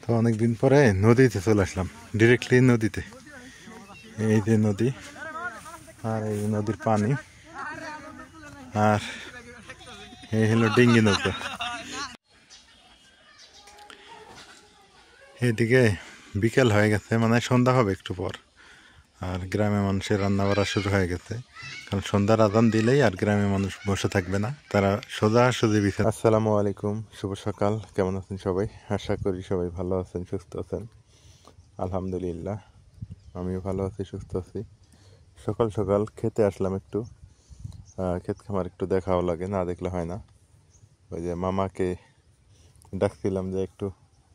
তো অনেকদিন পরে নদীতে চলে আসলাম, ডিরেক্টলি নদীতে। এই যে নদী, আর এই নদীর পানি, আর এই হলো ডিঙ্গি নৌকা। এদিকে বিকেল হয়ে গেছে, মানে সন্ধ্যা হবে একটু পর। আর গ্রামে মানুষের রান্না বাড়া শুরু হয়ে গেছে, কারণ সন্ধ্যার আজান দিলেই আর গ্রামে মানুষ বসে থাকবে না, তারা সোজাসুজি বিছানা। আসসালামু আলাইকুম, শুভ সকাল। কেমন আছেন সবাই? আশা করি সবাই ভালো আছেন, সুস্থ আছেন। আলহামদুলিল্লাহ, আমিও ভালো আছি, সুস্থ আছি। সকাল সকাল খেতে আসলাম একটু। ক্ষেত খামার একটু দেখাও লাগে, না দেখলে হয় না। ওই যে মামাকে ডাকছিলাম যে একটু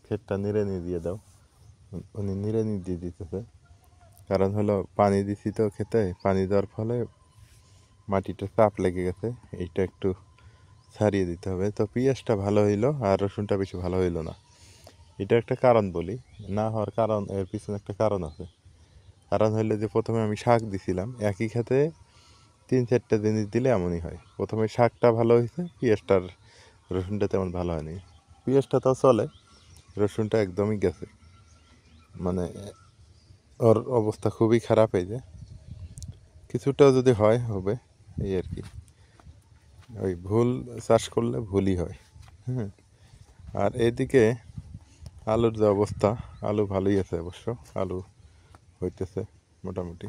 ক্ষেতটা নিড়ানি দিয়ে দাও, উনি নিড়ানি দিয়ে দিতেছে। কারণ হলো পানি দিছি তো খেতে, পানি দেওয়ার ফলে মাটিটা চাপ লেগে গেছে, এইটা একটু ছাড়িয়ে দিতে হবে। তো পেঁয়াজটা ভালো হইলো আর রসুনটা বেশি ভালো হইলো না, এটা একটা কারণ বলি। না হওয়ার কারণ, এর পিছনে একটা কারণ আছে। কারণ হইলো যে প্রথমে আমি শাক দিছিলাম, একই খেতে 3-4টা জিনিস দিলে এমনই হয়। প্রথমে শাকটা ভালো হয়েছে, পেঁয়াজটার রসুনটা তেমন ভালো হয়নি। পেঁয়াজটা তো চলে, রসুনটা একদমই গেছে, মানে ওর অবস্থা খুবই খারাপ। এই যে কিছুটা যদি হয় হবে, এই আর কি। ওই ভুল চাষ করলে ভুলই হয়। হ্যাঁ, আর এদিকে আলুর যে অবস্থা, আলু ভালোই আছে অবশ্য, আলু হইতেছে মোটামুটি,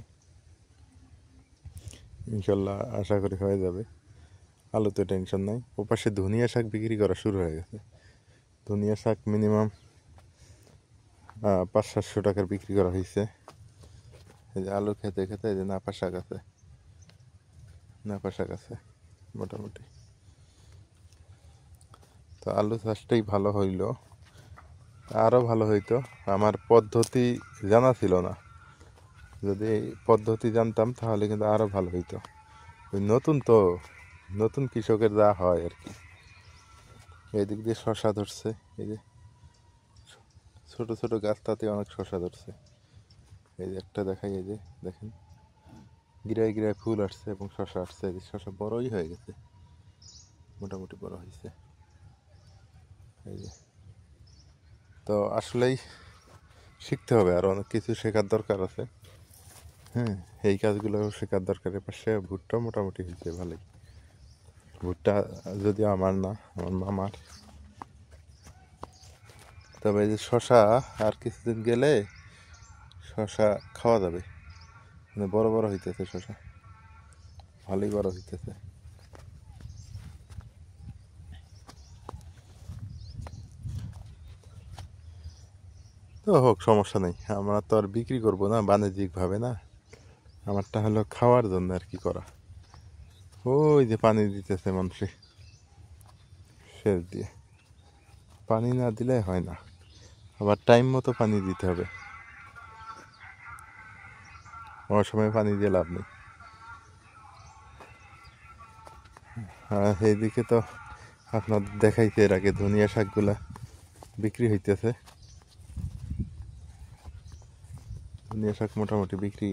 ইনশাল্লাহ আশা করি হয়ে যাবে। আলুতে টেনশন নাই। ওপাশে ধনিয়া শাক বিক্রি করা শুরু হয়ে গেছে। ধনিয়া শাক মিনিমাম 500-700 টাকার বিক্রি করা হয়েছে। এই যে আলু খেতে খেতে এই যে নাপা শাক আছে, নাপা শাক আছে মোটামুটি। তো আলু চাষটাই ভালো হইলো, আরও ভালো হইতো। আমার পদ্ধতি জানা ছিল না, যদি এই পদ্ধতি জানতাম তাহলে কিন্তু আরও ভালো হইতো। ওই নতুন তো, নতুন কৃষকের যা হয় আর কি। এই দিক দিয়ে শশা ধরছে, এই যে ছোট ছোট গাছ, তাতে অনেক শশা ধরছে। এই যে একটা দেখাই, এই যে দেখেন গিরায় গিরায় ফুল আসছে এবং শশা আসছে। এই যে শশা বড়ই হয়ে গেছে, মোটামুটি বড় হয়েছে। এই যে, তো আসলেই শিখতে হবে, আর অনেক কিছু শেখার দরকার আছে। হ্যাঁ, এই কাজগুলো শেখার দরকার। এপাশে ভুট্টা মোটামুটি হয়েছে ভালোই। ভুট্টা যদিও আমার না, আমার মামার। তবে এই যে শশা, আর কিছুদিন গেলে শশা খাওয়া যাবে, মানে বড় বড় হইতেছে শশা, ভালোই বড় হইতেছে। তো হোক, সমস্যা নেই। আমরা তো আর বিক্রি করবো না বাণিজ্যিকভাবে, না, আমারটা হলো খাওয়ার জন্য আর কি করা। ওই যে পানি দিতেছে মানুষে সেচ দিয়ে, পানি না দিলে হয় না, আবার টাইম মতো পানি দিতে হবে, অসময়ে পানি দিয়ে লাভ নেই। আর এইদিকে তো আপনার দেখাইছে এর আগে ধনিয়া শাকগুলা বিক্রি হইতেছে। ধনিয়া শাক মোটামুটি বিক্রি।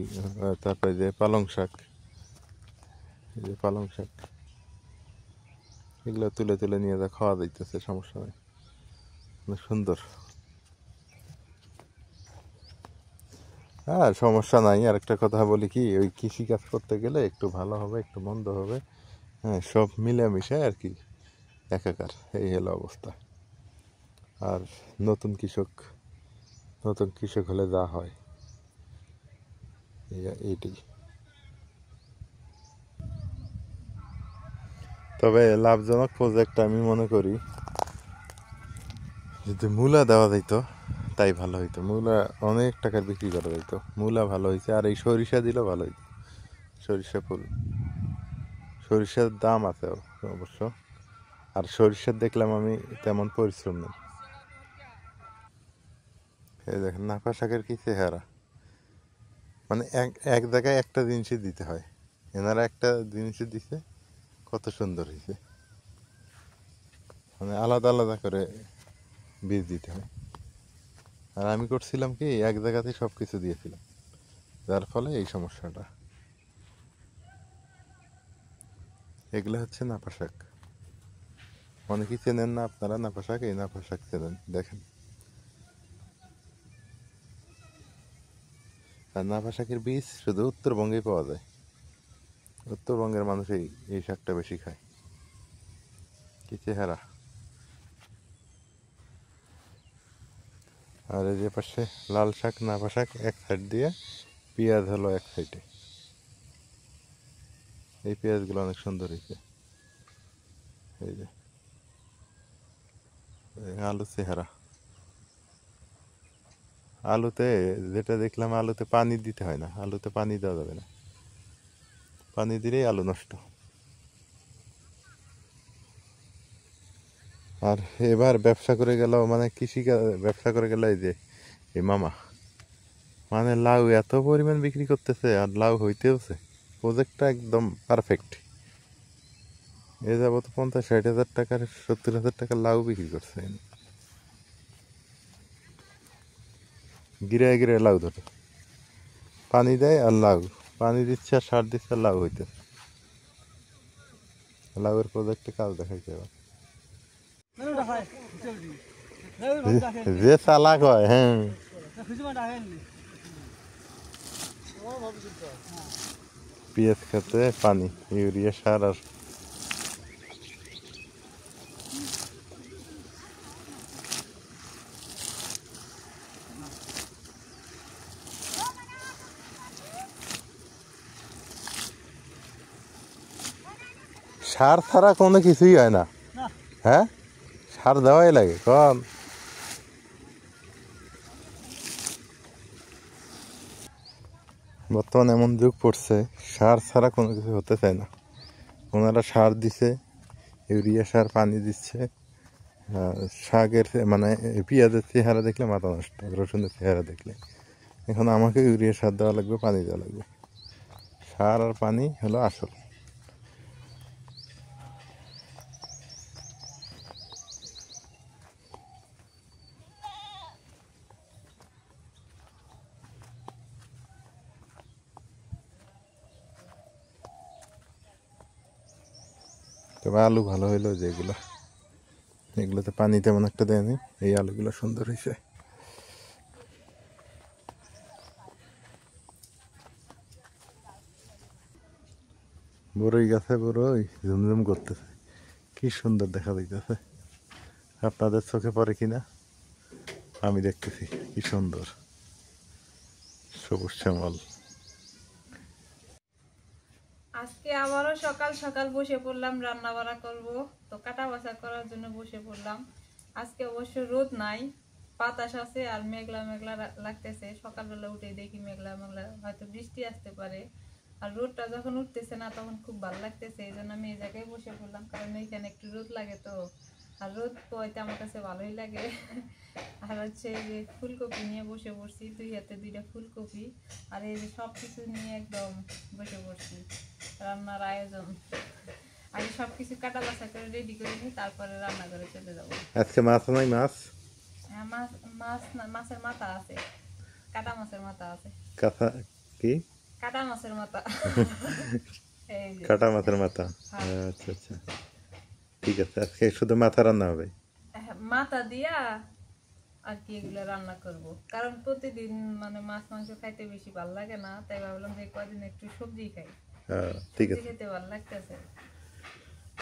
তারপরে যে পালং শাক, এই যে পালং শাক, এগুলো তুলে তুলে নিয়ে যা খাওয়া যাইতেছে, সমস্যা নেই, অনেক সুন্দর। হ্যাঁ, সমস্যা নাই। আর একটা কথা বলি কি, ওই কৃষি কাজ করতে গেলে একটু ভালো হবে, একটু মন্দ হবে, হ্যাঁ, সব মিলেমিশে আর কি, একাকার, এই হলো অবস্থা। আর নতুন কৃষক, নতুন কৃষক হলে যা হয় এইটাই। তবে লাভজনক প্রজেক্ট আমি মনে করি, যদি মূলা দেওয়া যাইতো তাই ভালো হইতো। মূলা অনেক টাকার বিক্রি করা যাইতো, মূলা ভালো হয়েছে। আর এই সরিষা দিলেও ভালো হইতো, সরিষা ফুল, সরিষার দাম আছে অবশ্য। আর সরিষার দেখলাম আমি তেমন পরিশ্রম নেই। এই দেখেন নাপা শাকের কি চেহারা, মানে এক এক জায়গায় একটা জিনিসই দিতে হয়, এনারা একটা জিনিসই দিছে, কত সুন্দর হয়েছে। মানে আলাদা আলাদা করে বীজ দিতে হয়। আর আমি করছিলাম কি, এক জায়গাতেই সব কিছু দিয়েছিলাম, যার ফলে এই সমস্যাটা। এগুলো হচ্ছে নাপা শাক। অনেকেই চেনেন না আপনারা নাপা শাক, এই নাপা শাক চেনেন, দেখেন আর নাপা শাকের বীজ শুধু উত্তরবঙ্গেই পাওয়া যায়। উত্তরবঙ্গের মানুষ এই শাকটা বেশি খায়। কি চেহারা! আর এই যে পাশে লাল শাক, নাপা শাক এক সাইড দিয়ে, পেঁয়াজ হলো এক সাইডে। এই পেঁয়াজগুলো অনেক সুন্দর হয়েছে। এই যে আলু চেহারা। আলুতে যেটা দেখলাম, আলুতে পানি দিতে হয় না, আলুতে পানি দেওয়া যাবে না, পানি দিলেই আলু নষ্ট। আর এবার ব্যবসা করে গেল, মানে কৃষি ব্যবসা করে গেল এই যে এই মামা, মানে লাউ এত পরিমাণ বিক্রি করতেছে আর লাউ হইতেওছে। প্রজেক্টটা একদম পারফেক্ট। এ যাবত 50-60 হাজার টাকার 70 হাজার টাকার লাউ বিক্রি করছে। গিরায় গিরায় লাউ ধরে পানি দেয় আর লাউ, পানি দিচ্ছে আর সার দিচ্ছে আর লাউ হইতেছে। লাউয়ের প্রজেক্টে কাজ দেখাইছে এবার। যে চালাক হয়, হ্যাঁ। পেঁয়াজ খেতে পানি, ইউরিয়া সার আর সার ছাড়া কোনো কিছুই হয় না। হ্যাঁ, সার দেওয়াই লাগে। কম বর্তমানে এমন যুগ পড়ছে, সার ছাড়া কোনো কিছু হতে চায় না। ওনারা সার দিছে, ইউরিয়া সার, পানি দিচ্ছে। শাকের মানে পেঁয়াজের চেহারা দেখলে মাথা নষ্ট, রসুনের চেহারা দেখলে। এখন আমাকে ইউরিয়া সার দেওয়া লাগবে, পানি দেওয়া লাগবে। সার আর পানি হলো আসল। তবে আলু ভালো হইলো যেগুলো, এগুলোতে পানি তেমন একটা দেয়নি, এই আলুগুলো সুন্দর হয়েছে। বড়ই গাছে বড়ই ঝুমঝুম করতেছে, কি সুন্দর দেখা যাইতেছে। আপনাদের চোখে পড়ে কিনা আমি দেখতেছি, কি সুন্দর সবুজ শ্যামল। আজকে আবারও সকাল সকাল বসে পড়লাম, রান্না বাড়া করব। তো কাটা বাছা করার জন্য বসে পড়লাম। আজকে অবশ্য রোদ নাই, বাতাস আছে আর মেঘলা মেঘলা লাগতেছে। সকালবেলা উঠে দেখি মেঘলা মেঘলা, হয়তো বৃষ্টি আসতে পারে। আর রোদটা যখন উঠতেছে না তখন খুব ভালো লাগতেছে, এই জন্য আমি এই জায়গায় বসে পড়লাম, কারণ এইখানে একটু রোদ লাগে তো। আর রোদ পোয়াইতে আমার কাছে ভালোই লাগে। আর হচ্ছে যে ফুলকপি নিয়ে বসে পড়ছি, 2 হাতে 2টা ফুলকপি। আর এই যে সবকিছু নিয়ে একদম বসে পড়ছি রান্নার আয়োজন। আগে সবকিছু কাটা বাছা করে রেডি করে নিই, তারপরে রান্না করে চলে যাবো। আজকে মাছ নাই? মাছ হ্যাঁ, মাছ মাছ না, মাছের মাথা আছে, কাটা মাছের মাথা আছে। কাঁচা কি? কাটা মাছের মাথা। এই যে কাটা মাছের মাথা। হ্যাঁ। আচ্ছা আচ্ছা, ঠিক আছে। আজকে শুধু মাথা রান্না হবে? মাথা দিয়া আর কি এগুলো রান্না করব, কারণ প্রতিদিন মানে মাছ মাংস খাইতে বেশি ভালো লাগে না, তাই ভাবলাম যে কদিন একটু সবজি খাই। ঠিক সবজি আছে, খেতে ভালো লাগতেছে।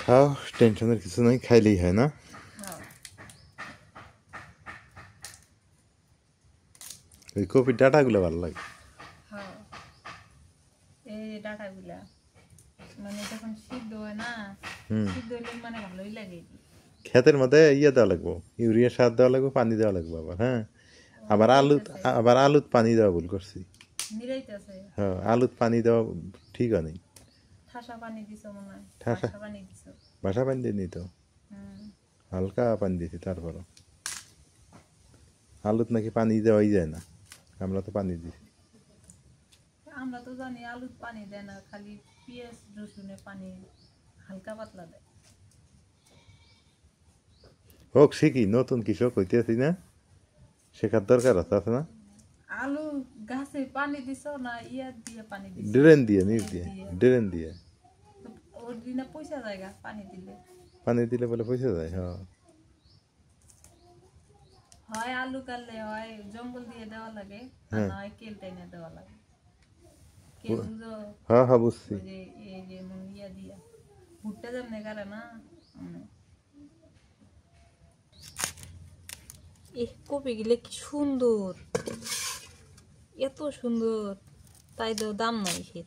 খাও, টেনশনের কিছু নাই, খাইলেই হয় না। হ্যাঁ, ওই কপির ডাঁটাগুলো ভালো লাগে। হ্যাঁ, এই ডাঁটাগুলা মানে যখন সিদ্ধ হয় না, সিদ্ধ হইলে মানে ভালোই লাগে। ক্ষেতের মধ্যে ইয়ে দেওয়া লাগবো, ইউরিয়া সার দেওয়া লাগবে, পানি দেওয়া লাগবে আবার। হ্যাঁ, আবার আলুত পানি দেওয়া ভুল করছি। নিরাইতেছে। হ্যাঁ, আলুত পানি দেওয়া ঠিক হয় নাই। ঠাসা পানি দিছো মনে হয়, ঠাসা ঠাসা পানি দিছো। বাসা পানি দিয়ে নিত, হুম, হালকা পানি দিয়েছি। তারপরও আলুত নাকি পানি দেওয়াই যায় না, আমরা তো পানি দিছি। আমরা তো জানি আলুত পানি দেয় না, খালি পেঁয়াজ রসুনে পানি হালকা পাতলা দেয়। হোক, শিখি, নতুন কৃষক হইতেছি না, শেখার দরকার আছে না? আলু গাছে পানি দিছো না ইয়া দিয়ে পানি দিছো? ড্রেন দিয়ে, নিচ দিয়ে, ড্রেন দিয়ে। ওর দিনে পয়সা জায়গা পানি দিলে। পানি দিলে বলে পয়সা যায়। হ্যাঁ, হয় আলু কাটলে হয় জঙ্গল দিয়ে দেওয়া লাগে, আর না হয় কেল টেনে দেওয়া লাগে। কে বুঝো হ্যাঁ হ্যাঁ বুঝছি। ওই যে এই যে মন ইয়া দিয়া ভুট্টা যেমনে করে না কপি গুলো কি সুন্দর, এত সুন্দর, তাই তো দাম নাই সে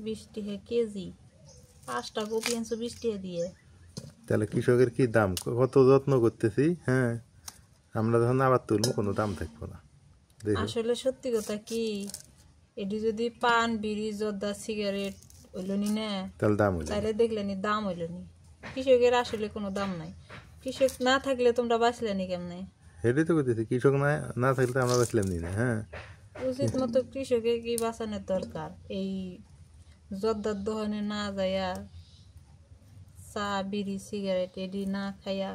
20 টাকা কেজি, 5টা কপি আনছো 20 টাকা দিয়ে। তাহলে কৃষকের কি দাম, কত যত্ন করতেছি, হ্যাঁ আমরা যখন আবার তুলবো কোনো দাম থাকবো না। দেখো আসলে সত্যি কথা কি, এটি যদি পান বিড়ি জর্দা সিগারেট হইলো নি না, তাহলে দাম হইলো না। তাহলে দেখলে নি দাম হইলো নি। কৃষকের আসলে কোনো দাম নাই। কৃষক না থাকলে তোমরা বাঁচলে নি কেমনে? সেটাই তো করতেছি, কৃষক না না থাকলে তো আমরা বেচলাম নি না। হ্যাঁ উচিত মতো কৃষকের কি বাঁচানোর দরকার। এই জর্দার দোকানে না যাইয়া, চা বিড়ি সিগারেট এডি না খাইয়া,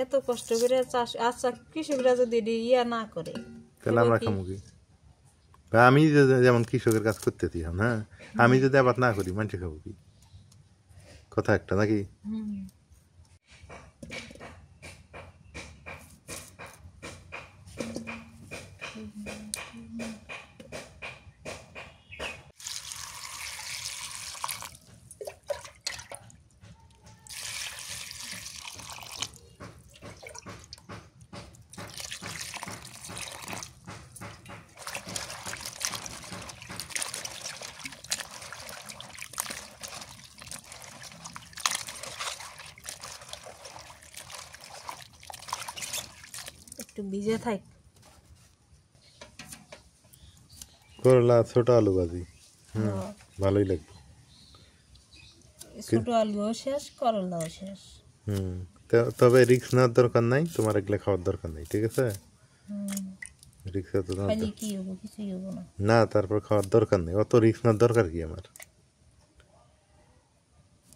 এত কষ্ট করে চাষ, আচ্ছা কৃষকরা যদি এডি ইয়া না করে তাহলে আমরা খামু কি? বা আমি যেমন কৃষকের কাজ করতেছি এখন, হ্যাঁ আমি যদি আবার না করি মানুষে খাবো কি? কথা একটা নাকি? হুম। একটু ভিজে থাক। করলা ছোট আলু ভাজি, হুম ভালোই লাগবে। ছোট আলুও শেষ, করলাও শেষ। হুম তবে রিস্ক নেওয়ার দরকার নাই, তোমার এগুলো খাওয়ার দরকার নাই, ঠিক আছে? রিস্ক তো খাইলে কি হবো? কিছুই হবো না। না, তারপর খাওয়ার দরকার নেই, অত রিস্ক নেওয়ার দরকার কি আমার,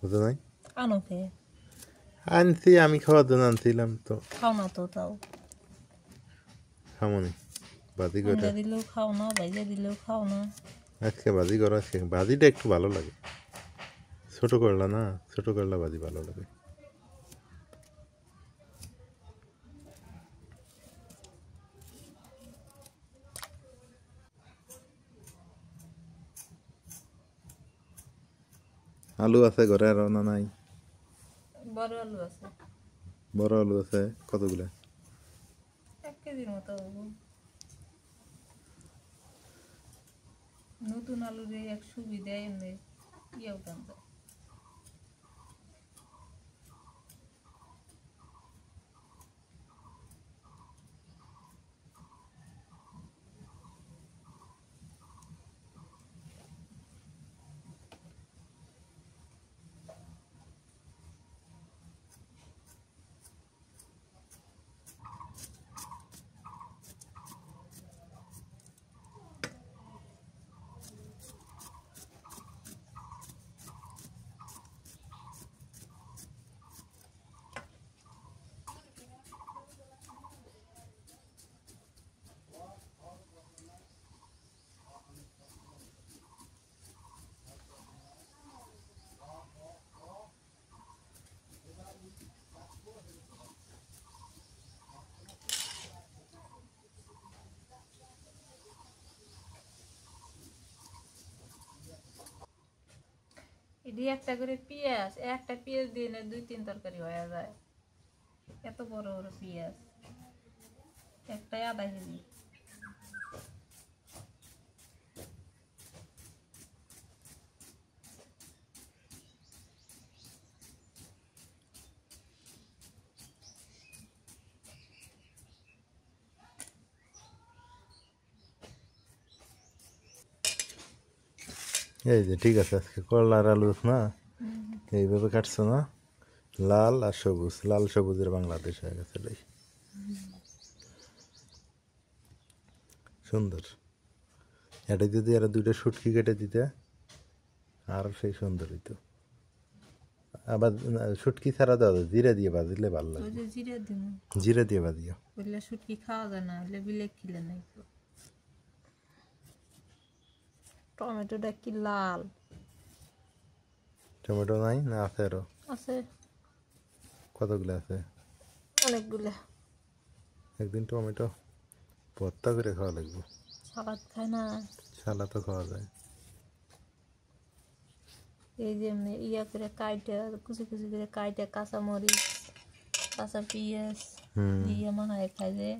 বুঝো নাই? আনো কে? আনছি আমি খাওয়ার জন্য আনছিলাম তো। খাও না তো তাও। খামনি ভাজি করে, আঞ্জা দিলেও খাও না, ভাইজা দিলেও খাও না। আজকে ভাজি করো, আজকে ভাজিটা একটু ভালো লাগে, ছোট করলা না, ছোট করলা ভাজি ভালো লাগে। আলু আছে ঘরে আর না নাই? বড় আলু আছে, বড় আলু আছে কতগুলা? 1 কেজির মতো হবো। নতুন আলুর এই এক সুবিধা এমনি ইয়ে উঠান যায়। এটি একটা করে পেঁয়াজ, একটা পেঁয়াজ দিয়ে না 2-3 তরকারি হয়ে যায়। এত বড় বড় পেঁয়াজ, একটাই আধা কেজি। এই যে ঠিক আছে, আজকে করলা আর আলু না এইভাবে কাটছো না, লাল আর সবুজ, লাল সবুজের বাংলাদেশ হয়ে গেছে এটাই, সুন্দর। এটা যদি আর 2টা শুটকি কেটে দিতে আর সেই সুন্দর হইতো। আবার শুটকি ছাড়া দাও, জিরা দিয়ে ভাজিলে ভালো ওই লাগে। যে জিরে দিন, জিরা দিয়ে ভাজিও। বললে শুটকি খাওয়া যায় না, হলে বিলে খিলে নাই। টমেটোটা কি লাল টমেটো নাই না আছে আরো? আছে, কতগুলো আছে? অনেকগুলা। একদিন টমেটো ভর্তা করে খাওয়া লাগবে। সালাদ খায় না। সালাদ তো খাওয়া যায়। এই যে এমনি ইয়া করে কাইটে কুচি কুচি করে কাইটে কাঁচা মরিচ কাঁচা পেঁয়াজ দিয়ে মাখায় খায় যে।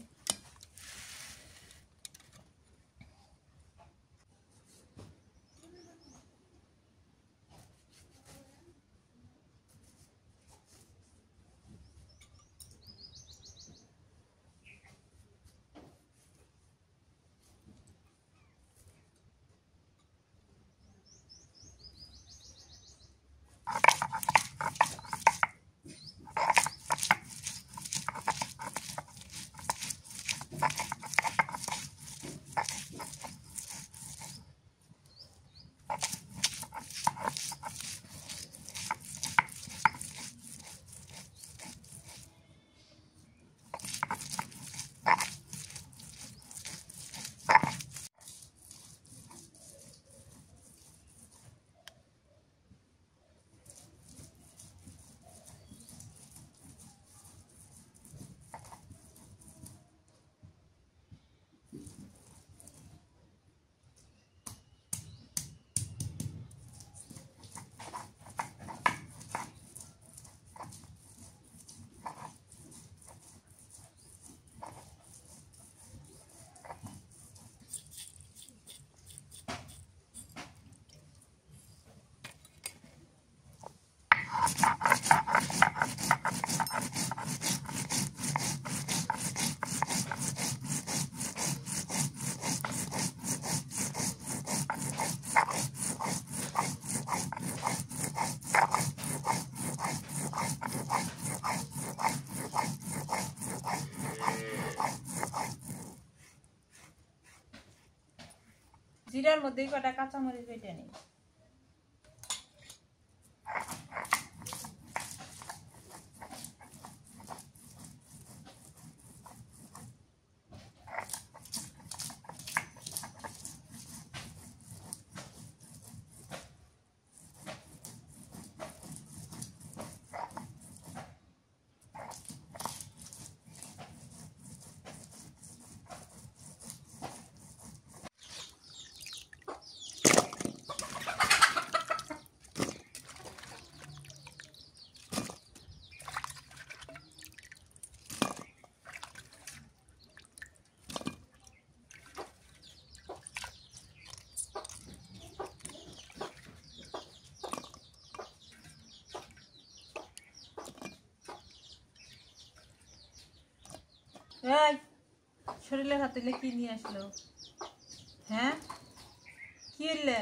জিরার মধ্যে কটা কাঁচা মরিচ বেটে নিই। এই শরীরের হাতে কি নিয়ে আসলো? হ্যাঁ কি এলে?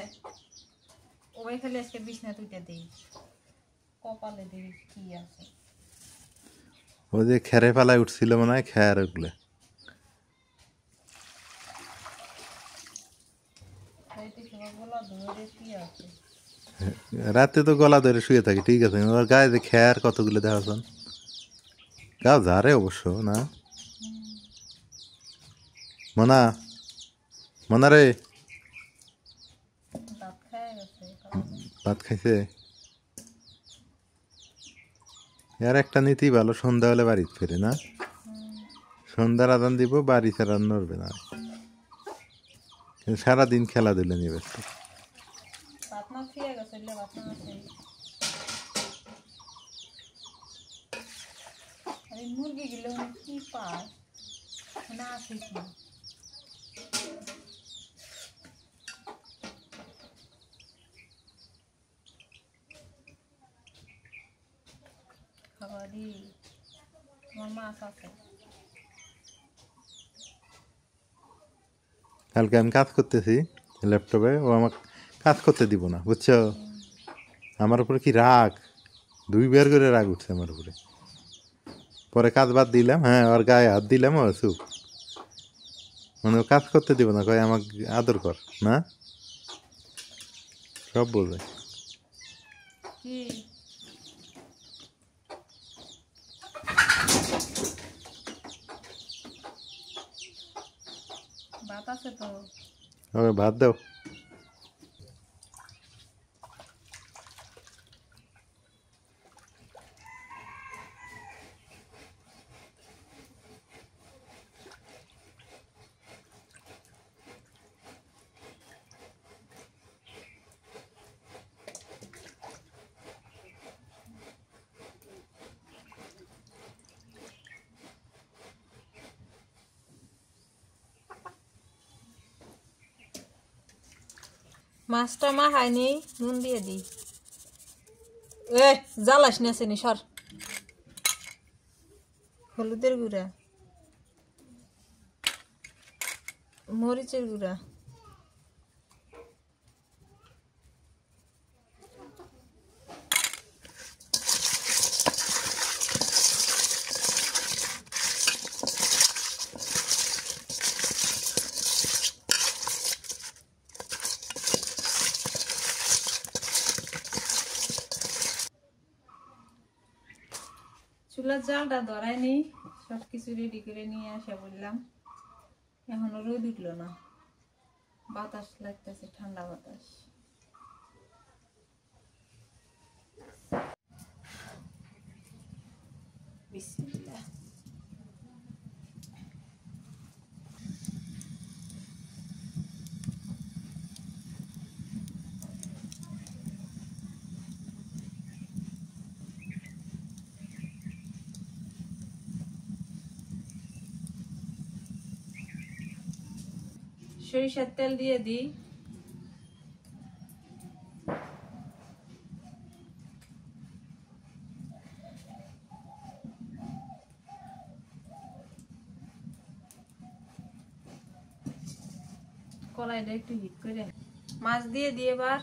ওই খালি আজকে বিছনা তুইটা দেই, কপালে দেই কি আছে। ওই যে খেরে পালায় উঠছিল মনে হয়, খের ওগুলো। রাতে তো গলা ধরে শুয়ে থাকি, ঠিক আছে, ওর গায়ে যে খের কতগুলো দেখা যান, গাও ঝাড়ে অবশ্য না। মনা, মনা রে, ভাত খাইছে? আর একটা নীতি ভালো, সন্ধ্যা হলে বাড়িতে ফেরে না, সন্ধ্যার আদান দিব, বাড়ি ছাড়া নড়বে না, সারাদিন খেলাধুলা নিয়ে ব্যস্ত। মুরগি গুলো কি পায় না আছে কি? খাবারই আমার মাছ আছে। কালকে আমি কাজ করতেছি ল্যাপটপে, ও আমাকে কাজ করতে দিব না, বুঝছো? আমার উপরে কি রাগ, 2 বার করে রাগ উঠছে আমার উপরে। পরে কাজ বাদ দিলাম, হ্যাঁ, ওর গায়ে হাত দিলাম, ও চুপ, মানে ও কাজ করতে দিব না, কয় আমাকে আদর কর না, সব বোঝে। কি ভাত আছে তো? ওকে ভাত দাও। মাছটা মাখাইনি নুন দিয়ে দিই। এ জ্বালাস না চিনি সর। হলুদের গুঁড়া, মরিচের গুঁড়া, চুলার জালটা ধরাইনি, সবকিছু রেডি করে নিয়ে আসা বললাম। এখনো রোদ উঠলো না, বাতাস লাগতেছে, ঠান্ডা বাতাস। বিসমিল্লাহ। সরিষার তেল দিয়ে দিই। কড়াইটা একটু হিট করে মাছ দিয়ে দিয়ে এবার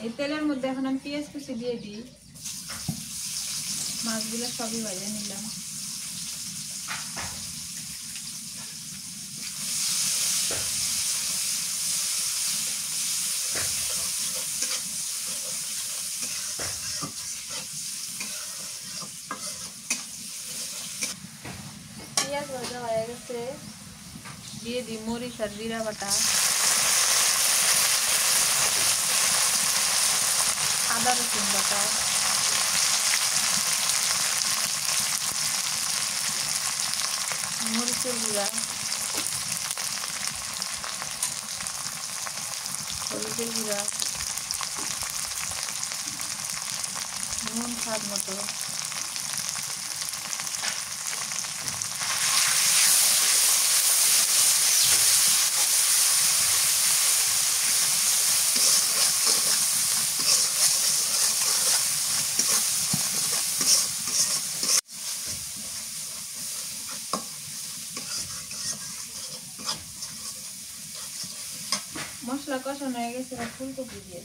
এই তেলের মধ্যে এখন আমি পেঁয়াজ কুচি দিয়ে দিই। মাছগুলো সবই ভেজে নিলাম। পেঁয়াজ ভাজা হয়ে গেছে, দিয়ে দিই মরিচ আর জিরা বাটা, আদা রসুন বাটা, মরিচের গুঁড়া, হলুদের গুঁড়া, নুন স্বাদ মতো, মশলা কষানো হয়ে গেছে, এবার ফুলকপি দিয়ে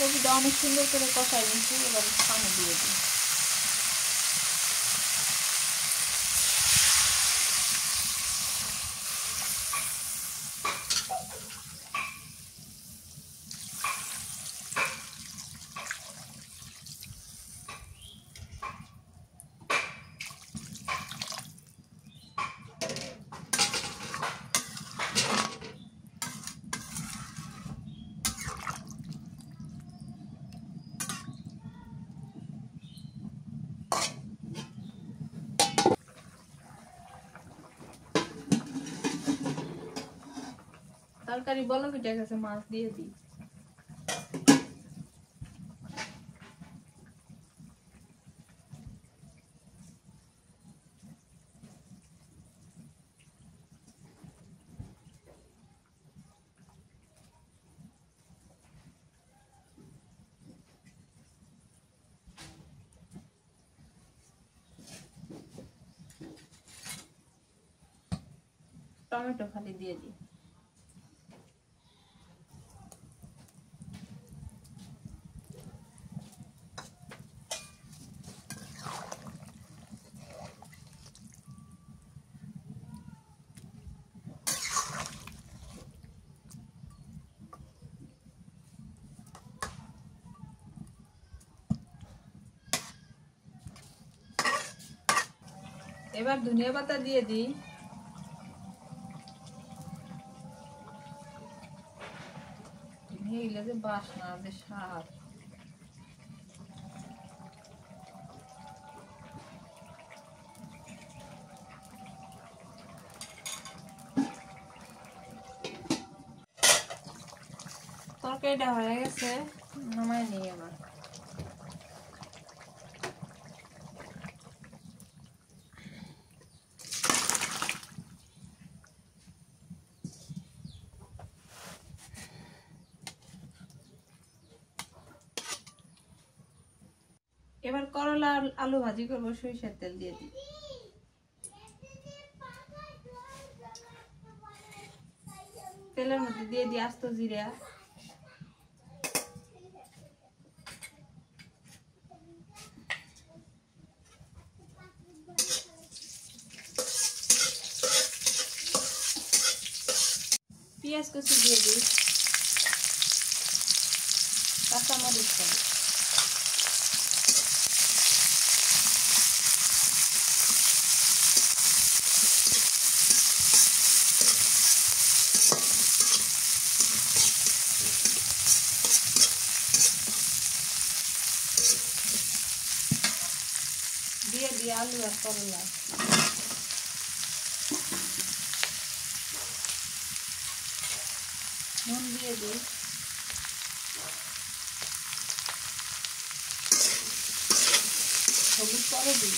কপিটা অনেক সুন্দর করে কষাই নিচ্ছি, এবার পানি দিয়ে দিই। তরকারি বলক উঠে গেছে, মাছ দিয়ে দিই। টমেটো খালি দিয়ে দিই। এবার ধনিয়া পাতা দিয়ে দিই। যে বাসনা, যে স্বাদ। তরকারিটা হয়ে গেছে, নামাই নিই এবার। এবার করলা আলু ভাজি করবো, সরিষার তেল দিয়ে দিই। তেলের মধ্যে দিয়ে দিই আস্ত জিরা, পেঁয়াজ কুচি দিয়ে দিই, কাঁচামরিচ দিই। দিয়ে দিই আলু আর করলা। নুন দিয়ে দিই, হলুদ পরে দিই।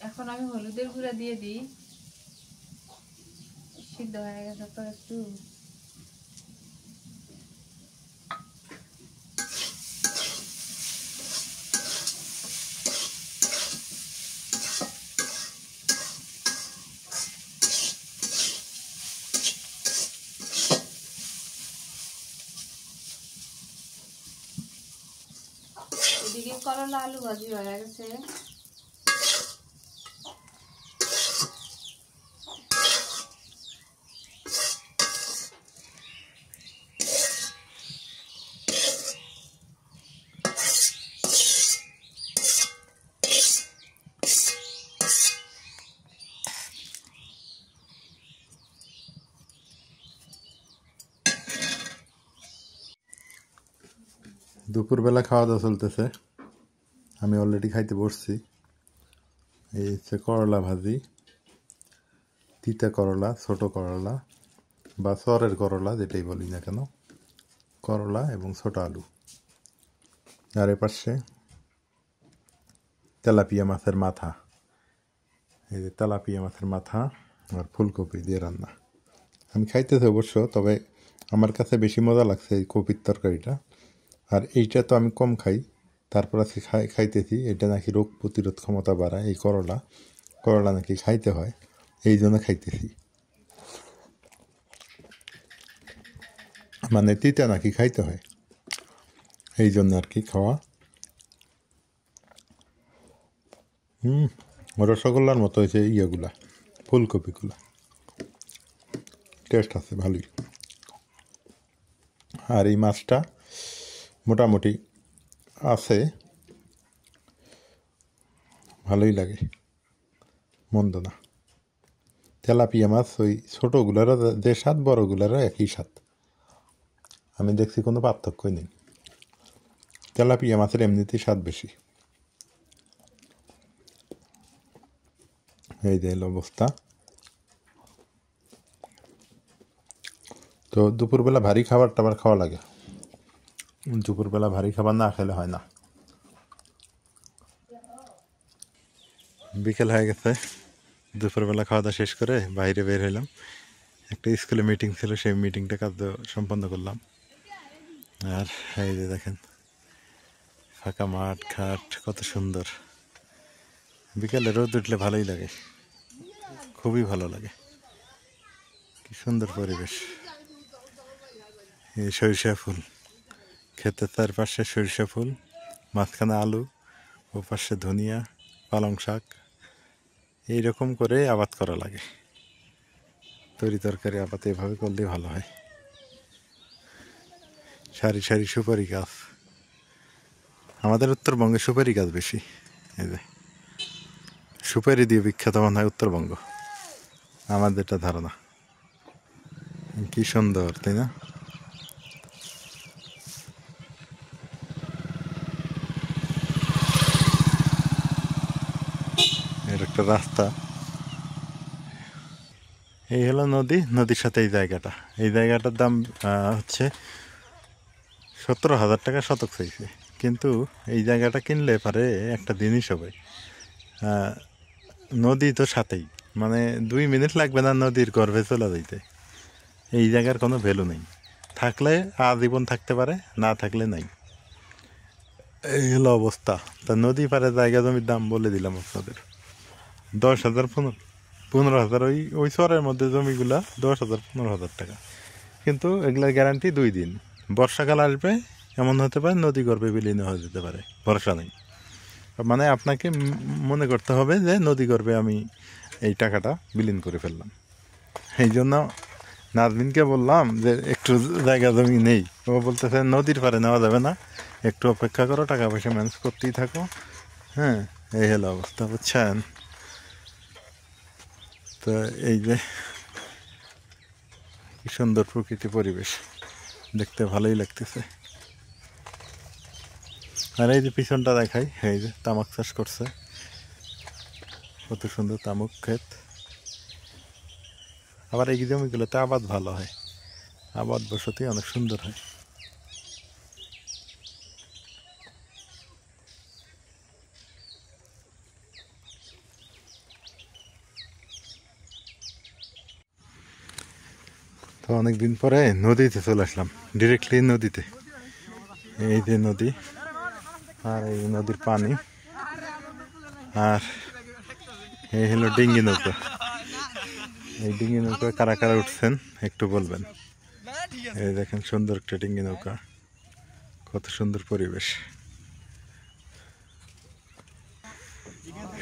এখন আমি হলুদের গুঁড়া দিয়ে দিই। সিদ্ধ হয়ে গেছে তো একটু। এদিকে করলা আলু ভাজি হয়ে গেছে। দুপুরবেলা খাওয়া দাওয়া চলতেছে, আমি অলরেডি খাইতে বসছি। এই হচ্ছে করলা ভাজি, তিতা করলা, ছোট করলা বা সরের করলা যেটাই বলি না কেন, করলা এবং ছোট আলু। আর এ পাশে তেলাপিয়া মাছের মাথা, এই যে তেলাপিয়া মাছের মাথা আর ফুলকপি দিয়ে রান্না। আমি খাইতেছি অবশ্য, তবে আমার কাছে বেশি মজা লাগছে এই কপির তরকারিটা। আর এইটা তো আমি কম খাই, তারপর আজকে খাইতেছি। এটা নাকি রোগ প্রতিরোধ ক্ষমতা বাড়ায়, এই করলা নাকি খাইতে হয়। এই জন্য খাইতেছি। মানে তিতা নাকি খাইতে হয়, এই জন্য আর কি খাওয়া। রসগোল্লার মতো হয়েছে ইয়েগুলা, ফুলকপিগুলা টেস্ট আছে ভালোই। আর এই মাছটা মোটামুটি আছে, ভালোই লাগে, মন্দ না। তেলাপিয়া মাছ ওই ছোটোগুলারও যে স্বাদ, বড়গুলারও একই স্বাদ, আমি দেখছি কোনো পার্থক্যই নেই। তেলাপিয়া মাছের এমনিতেই স্বাদ বেশি। এই যে অবস্থা। তো দুপুরবেলা ভারী খাবার টাবার খাওয়া লাগে, দুপুরবেলা ভারী খাবার না খেলে হয় না। বিকেল হয়ে গেছে, দুপুরবেলা খাওয়া দাওয়া শেষ করে বাইরে বের হইলাম। একটা স্কুলে মিটিং ছিল, সেই মিটিংটা কাজ সম্পন্ন করলাম। আর এই যে দেখেন ফাঁকা মাঠ ঘাট কত সুন্দর। বিকেলে রোদ উঠলে ভালোই লাগে, খুবই ভালো লাগে, কি সুন্দর পরিবেশ। এই সরিষা ফুল, ক্ষেতের চারপাশে সরিষা ফুল, মাঝখানে আলু, ও পাশে ধনিয়া, পালং শাক, এইরকম করে আবাদ করা লাগে। তরি তরকারি আবাদ এভাবে করলেই ভালো হয়। সারি সারি সুপারি গাছ, আমাদের উত্তরবঙ্গে সুপারি গাছ বেশি। এই যে সুপারি দিয়ে বিখ্যাত মনে হয় উত্তরবঙ্গ, আমাদের এটা ধারণা। কি সুন্দর, তাই না? এর একটা রাস্তা, এই হলো নদী, নদীর সাথে এই জায়গাটা। এই জায়গাটার দাম হচ্ছে 17,000 টাকা শতক চাইছে, কিন্তু এই জায়গাটা কিনলে পারে একটা জিনিস হবে, নদী তো সাথেই, মানে 2 মিনিট লাগবে না নদীর গর্ভে চলে যাইতে। এই জায়গার কোনো ভ্যালু নেই, থাকলে আজীবন থাকতে পারে, না থাকলে নাই। এই হলো অবস্থা। তা নদী পারে জায়গা জমির দাম বলে দিলাম আপনাদের, 10,000, 15,000। ওই শহরের মধ্যে জমিগুলা 10,000, 15,000 টাকা, কিন্তু এগুলার গ্যারান্টি 2 দিন। বর্ষাকাল আসবে, এমন হতে পারে নদী গর্ভে বিলীন হয়ে যেতে পারে, ভরসা নেই। মানে আপনাকে মনে করতে হবে যে নদী গর্ভে আমি এই টাকাটা বিলীন করে ফেললাম। এই জন্য নাজমিনকে বললাম যে একটু জায়গা জমি নেই, ও বলতেছে নদীর পারে নেওয়া যাবে না, একটু অপেক্ষা করো, টাকা পয়সা ম্যানেজ করতেই থাকো। হ্যাঁ, এই হলো অবস্থা, বুঝছেন? তো এই যে কি সুন্দর প্রকৃতি পরিবেশ, দেখতে ভালোই লাগতেছে। আর এই যে পিছনটা দেখাই, এই যে তামাক চাষ করছে, কত সুন্দর তামাক ক্ষেত। আবার এই জমিগুলোতে আবাদ ভালো হয়, আবাদ বসতি অনেক সুন্দর হয়। তো অনেকদিন পরে নদীতে চলে আসলাম, ডিরেক্টলি নদীতে। এই যে নদী, আর এই নদীর পানি, আর এই হলো ডিঙ্গি নৌকা। এই ডিঙ্গি নৌকা কারা কারা উঠছেন একটু বলবেন। এই দেখেন সুন্দর একটা ডিঙ্গি নৌকা, কত সুন্দর পরিবেশ।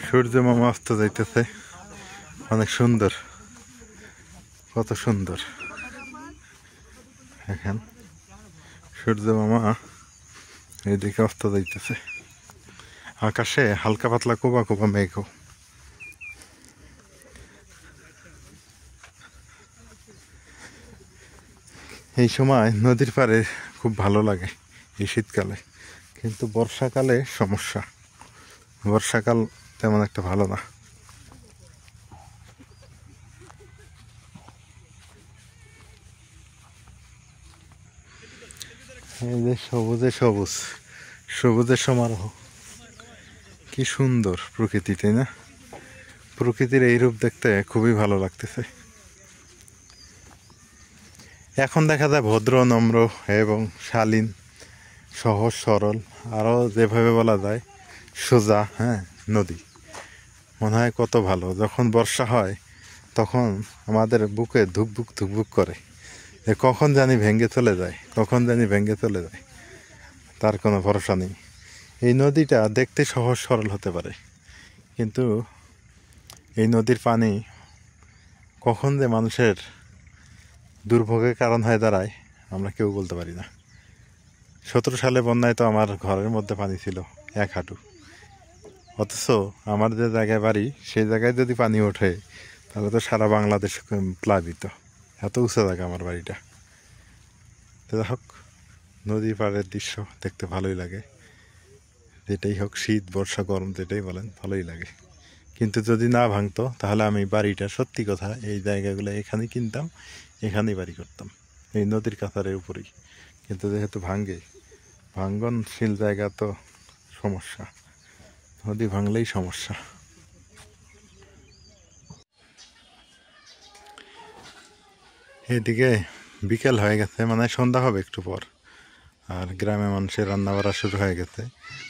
সূর্য মামা অস্ত যাইতেছে, অনেক সুন্দর, কত সুন্দর। এখন সূর্য মামা এইদিকে অস্ত যাইতেছে, আকাশে হালকা পাতলা কোবা কোবা মেঘ। এই সময় নদীর পাড়ে খুব ভালো লাগে এই শীতকালে, কিন্তু বর্ষাকালে সমস্যা, বর্ষাকাল তেমন একটা ভালো না। এই যে সবুজে সবুজ, সবুজের সমারোহ, কি সুন্দর প্রকৃতি, তাই না? প্রকৃতির এই রূপ দেখতে খুবই ভালো লাগতেছে। এখন দেখা যায় ভদ্র, নম্র এবং শালীন, সহজ সরল, আরও যেভাবে বলা যায় সোজা। হ্যাঁ, নদী মনে হয় কত ভালো। যখন বর্ষা হয় তখন আমাদের বুকে ধুকবুক করে যে কখন জানি ভেঙে চলে যায়, তার কোনো ভরসা নেই। এই নদীটা দেখতে সহজ সরল হতে পারে, কিন্তু এই নদীর পানি কখন যে মানুষের দুর্ভোগের কারণ হয়ে দাঁড়ায় আমরা কেউ বলতে পারি না। 17 সালে বন্যায় তো আমার ঘরের মধ্যে পানি ছিল 1 হাঁটু, অথচ আমার যে জায়গায় বাড়ি সেই জায়গায় যদি পানি ওঠে তাহলে তো সারা বাংলাদেশ প্লাবিত। এত উঁচু জায়গা আমার বাড়িটা। তো যাই হোক, নদী পাড়ের দৃশ্য দেখতে ভালোই লাগে, যেটাই হোক, শীত বর্ষা গরম যেটাই বলেন ভালোই লাগে। কিন্তু যদি না ভাঙতো তাহলে আমি বাড়িটা, সত্যি কথা, এই জায়গাগুলো এখানেই কিনতাম, এখানেই বাড়ি করতাম, এই নদীর কাছারের উপরেই। কিন্তু যেহেতু ভাঙ্গনশীল জায়গা, তো সমস্যা, নদী ভাঙলেই সমস্যা। এদিকে বিকেল হয়ে গেছে, মানে সন্ধ্যা হবে একটু পর, আর গ্রামে মানুষের রান্না বাড়া শুরু হয়ে গেছে।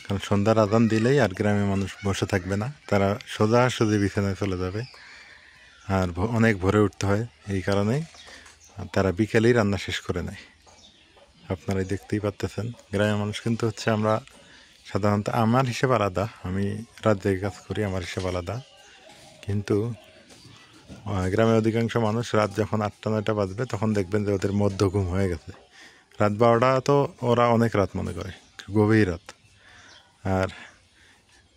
কারণ সন্ধ্যার আজান দিলেই আর গ্রামে মানুষ বসে থাকবে না, তারা সোজাসুজি বিছানায় চলে যাবে। আর অনেক ভোরে উঠতে হয়, এই কারণেই তারা বিকেলেই রান্না শেষ করে নেয়। আপনারাই দেখতেই পাচ্তেছেন, গ্রামের মানুষ কিন্তু হচ্ছে, আমরা সাধারণত, আমার হিসেব আলাদা, আমি রাত জেগে কাজ করি, আমার হিসেব আলাদা। কিন্তু গ্রামের অধিকাংশ মানুষ রাত যখন 8টা-9টা বাজবে তখন দেখবেন যে ওদের মধ্য ঘুম হয়ে গেছে। রাত 12টা তো ওরা অনেক রাত মনে করে, গভীর রাত। আর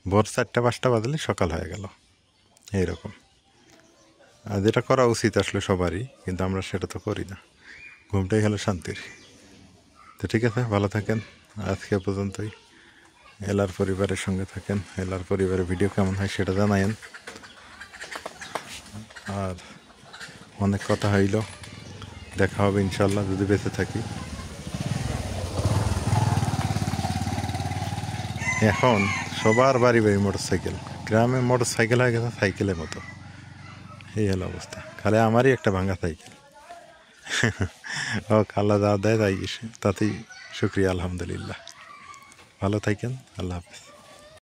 ভোর 4টা-5টা বাজলে সকাল হয়ে গেল, এইরকম। আর যেটা করা উচিত আসলে সবারই, কিন্তু আমরা সেটা তো করি না। ঘুমটাই হলো শান্তির। তো ঠিক আছে, ভালো থাকেন, আজকে পর্যন্তই। এলার পরিবারের সঙ্গে থাকেন, এলার পরিবারের ভিডিও কেমন হয় সেটা জানায়েন। আর অনেক কথা হইল, দেখা হবে ইনশাল্লাহ যদি বেঁচে থাকি। এখন সবার বাড়ি মোটর সাইকেল, গ্রামে মোটর সাইকেল হয়ে গেছে সাইকেলের মতো, এই হলো অবস্থা। খালি আমারই একটা ভাঙা সাইকেল। ও আল্লাহ যা দেয় তাই, তাতেই শুক্রিয়া, আলহামদুলিল্লাহ। ভালো থাকেন, আল্লাহ হাফেজ।